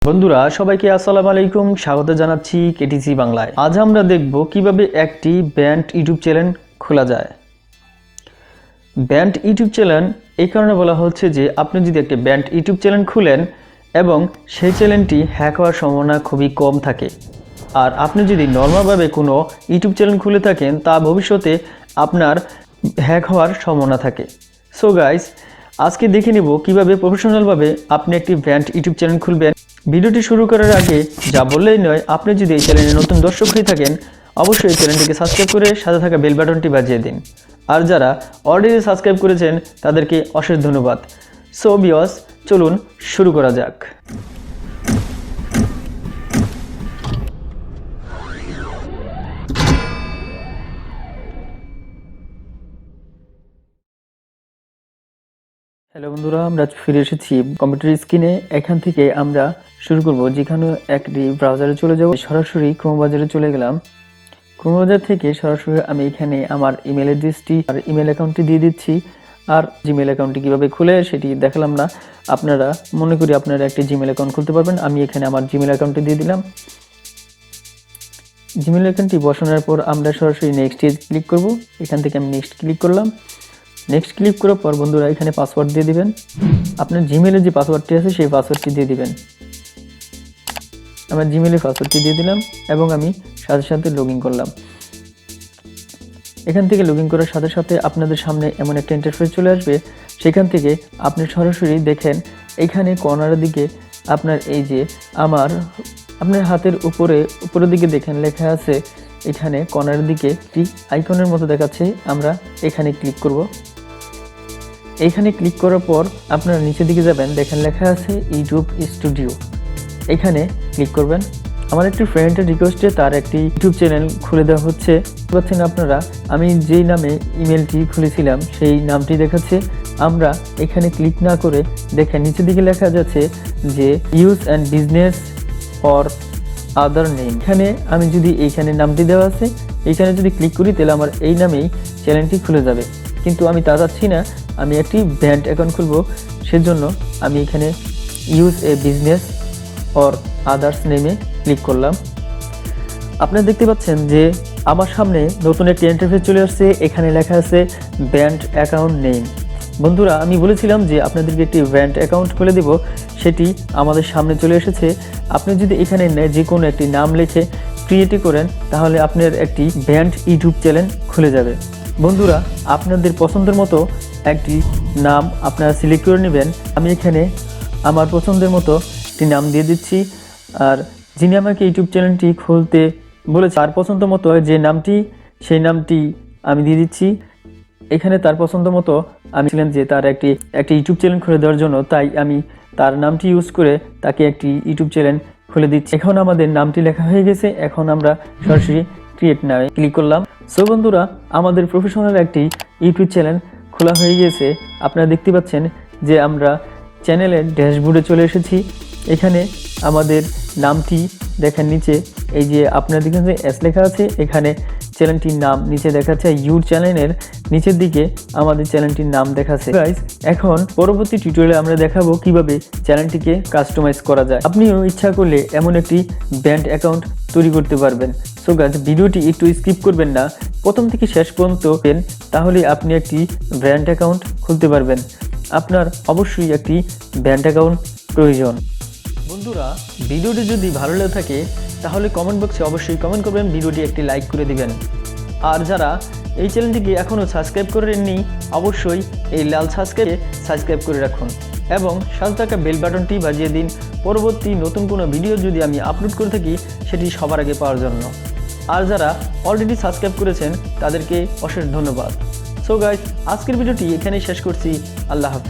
বন্ধুরা সবাইকে আসসালামু আলাইকুম, স্বাগত জানাচ্ছি কেটিসি বাংলায়। আজ আমরা দেখব কিভাবে একটি ব্যান্ড ইউটিউব চ্যানেল খোলা যায়। ব্যান্ড ইউটিউব চ্যানেল এই কারণে বলা হচ্ছে যে আপনি যদি একটি ব্যান্ড ইউটিউব চ্যানেল খুলেন এবং সেই চ্যানেলটি হ্যাক হওয়ার সম্ভাবনা খুবই কম থাকে। আর আপনি যদি নর্মালভাবে কোনো ইউটিউব চ্যানেল খুলে থাকেন তা ভবিষ্যতে আপনার হ্যাক হওয়ার সম্ভাবনা থাকে। সো গাইস, আজকে দেখে নেব কিভাবে প্রফেশনালভাবে আপনি একটি ব্যান্ড ইউটিউব চ্যানেল খুলবেন। ভিডিওটি শুরু করার আগে যা বললেই নয়, আপনি যদি এই চ্যানেলে নতুন দর্শক হয়ে থাকেন অবশ্যই এই চ্যানেলটিকে সাবস্ক্রাইব করে সাথে থাকা বেল বাটনটি বাজিয়ে দিন। আর যারা অলরেডি সাবস্ক্রাইব করেছেন তাদেরকে অশেষ ধন্যবাদ। সো ভিউয়ার্স, চলুন শুরু করা যাক। হ্যালো বন্ধুরা, আমরা ফিরে এসেছি কম্পিউটার স্ক্রিনে। এখান থেকে আমরা শুরু করব। যেখানে একটি ব্রাউজারে চলে যাব, সরাসরি ক্রোম ব্রাউজারে চলে গেলাম। ক্রোম ব্রাউজার থেকে সরাসরি আমি এখানে আমার ইমেল অ্যাড্রেসটি আর ইমেল অ্যাকাউন্টটি দিয়ে দিচ্ছি। আর জিমেল অ্যাকাউন্টটি কীভাবে খুলে সেটি দেখালাম না, আপনারা মনে করি আপনারা একটি জিমেল অ্যাকাউন্ট খুলতে পারবেন। আমি এখানে আমার জিমেল অ্যাকাউন্টটি দিয়ে দিলাম। জিমেল অ্যাকাউন্টটি বসানোর পর আমরা সরাসরি নেক্সটে ক্লিক করব। এখান থেকে আমি নেক্সট ক্লিক করলাম। নেক্সট ক্লিক করার পর বন্ধুরা এখানে পাসওয়ার্ড দিয়ে দিবেন। আপনার জিমেলের যে পাসওয়ার্ডটি আছে সেই পাসওয়ার্ডটি দিয়ে দিবেন। আমার জিমেলের পাসওয়ার্ডটি দিয়ে দিলাম এবং আমি সাথে সাথে লগ ইন করলাম। এখান থেকে লগ ইন করার সাথে সাথে আপনাদের সামনে এমন একটা ইন্টারফেস চলে আসবে। সেখান থেকে আপনি সরাসরি দেখেন এখানে কর্নারের দিকে আপনার এই যে আপনার হাতের উপরের দিকে দেখেন লেখা আছে, এখানে কর্নারের দিকে একটি আইকনের মতো দেখাচ্ছে। আমরা এখানে ক্লিক করব। এখানে ক্লিক করার পর আপনারা নিচের দিকে যাবেন, দেখেন লেখা আছে ইউটিউব স্টুডিও। এখানে ক্লিক করবেন। আমার একটি ফ্রেন্ডের রিকোয়েস্টে তার একটি ইউটিউব চ্যানেল খুলে দেওয়া হচ্ছে। পাচ্ছেন আপনারা, আমি যেই নামে ইমেলটি খুলেছিলাম সেই নামটি দেখাচ্ছে। আমরা এখানে ক্লিক না করে দেখেন নিচের দিকে লেখা যাচ্ছে যে use and business or other name. এখানে আমি যদি এইখানে নামটি দেওয়া আছে, এইখানে যদি ক্লিক করি তাহলে আমার এই নামেই চ্যানেলটি খুলে যাবে। কিন্তু আমি তা চাচ্ছি না, আমি একটি ব্যান্ড অ্যাকাউন্ট খুলব। সেজন্য আমি এখানে use a business or others নেমে ক্লিক করলাম। আপনারা দেখতে পাচ্ছেন যে আমার সামনে নতুন একটি ইন্টারফেস চলে আসছে। এখানে লেখা আছে ব্যান্ড অ্যাকাউন্ট নেম। বন্ধুরা, আমি বলেছিলাম যে আপনাদেরকে একটি ব্যান্ড অ্যাকাউন্ট খুলে দেব, সেটি আমাদের সামনে চলে এসেছে। আপনি যদি এখানে যে কোনো একটি নাম লিখে ক্রিয়েট করেন তাহলে আপনার একটি ব্যান্ড ইউটিউব চ্যানেল খুলে যাবে। বন্ধুরা, আপনাদের পছন্দের মতো একটি নাম আপনারা সিলেক্ট করে নেবেন। আমি এখানে আমার পছন্দের মতো একটি নাম দিয়ে দিচ্ছি। আর যিনি আমাকে ইউটিউব চ্যানেলটি খুলতে বলেছে তার পছন্দ মতো যে নামটি, সেই নামটি আমি দিয়ে দিচ্ছি। এখানে তার পছন্দ মতো আমি ছিলেন যে তার একটি ইউটিউব চ্যানেল খুলে দেওয়ার জন্য, তাই আমি তার নামটি ইউজ করে তাকে একটি ইউটিউব চ্যানেল খুলে দিচ্ছি। এখন আমাদের নামটি লেখা হয়ে গেছে। এখন আমরা সরাসরি ক্রিয়েট নামে ক্লিক করলাম। সো বন্ধুরা, আমাদের প্রফেশনাল একটি ইউটিউব চ্যানেল খোলা হয়ে গেছে। আপনারা দেখতে পাচ্ছেন যে আমরা চ্যানেলের ড্যাশবোর্ডে চলে এসেছি। এখানে আমাদের নামটি দেখেন নিচে, এই যে আপনার দিকে যে এস লেখা আছে, এখানে চ্যানেলটির নাম নিচে দেখাচ্ছে। ইউর চ্যানেলের নিচের দিকে আমাদের চ্যানেলটির নাম দেখাচ্ছে। গাইস, এখন পরবর্তী টিউটোরিয়ালে আমরা দেখাবো কিভাবে চ্যানেলটিকে কাস্টমাইজ করা যায়। আপনিও ইচ্ছা করলে এমন একটি ব্যান্ড অ্যাকাউন্ট তৈরি করতে পারবেন। সো গাইস, ভিডিওটি একটু স্কিপ করবেন না, প্রথম থেকে শেষ পর্যন্ত তাহলে আপনি একটি ব্র্যান্ড অ্যাকাউন্ট খুলতে পারবেন। আপনার অবশ্যই একটি ব্যান্ড অ্যাকাউন্ট প্রয়োজন। বন্ধুরা, ভিডিওটি যদি ভালো লেগে থাকে তাহলে কমেন্ট বক্সে অবশ্যই কমেন্ট করবেন, ভিডিওটি একটি লাইক করে দিবেন। আর যারা এই চ্যানেলটিকে এখনও সাবস্ক্রাইব করেননি অবশ্যই এই লাল সাবস্ক্রাইব করে রাখুন এবং সাথে থাকা বেল বাটনটি বাজিয়ে দিন পরবর্তী নতুন কোনো ভিডিও যদি আমি আপলোড করে থাকি সেটি সবার আগে পাওয়ার জন্য। আর যারা অলরেডি সাবস্ক্রাইব করেছেন তাদেরকে অশেষ ধন্যবাদ। সো গাইস, আজকের ভিডিওটি এখানেই শেষ করছি। আল্লাহ হাফেজ।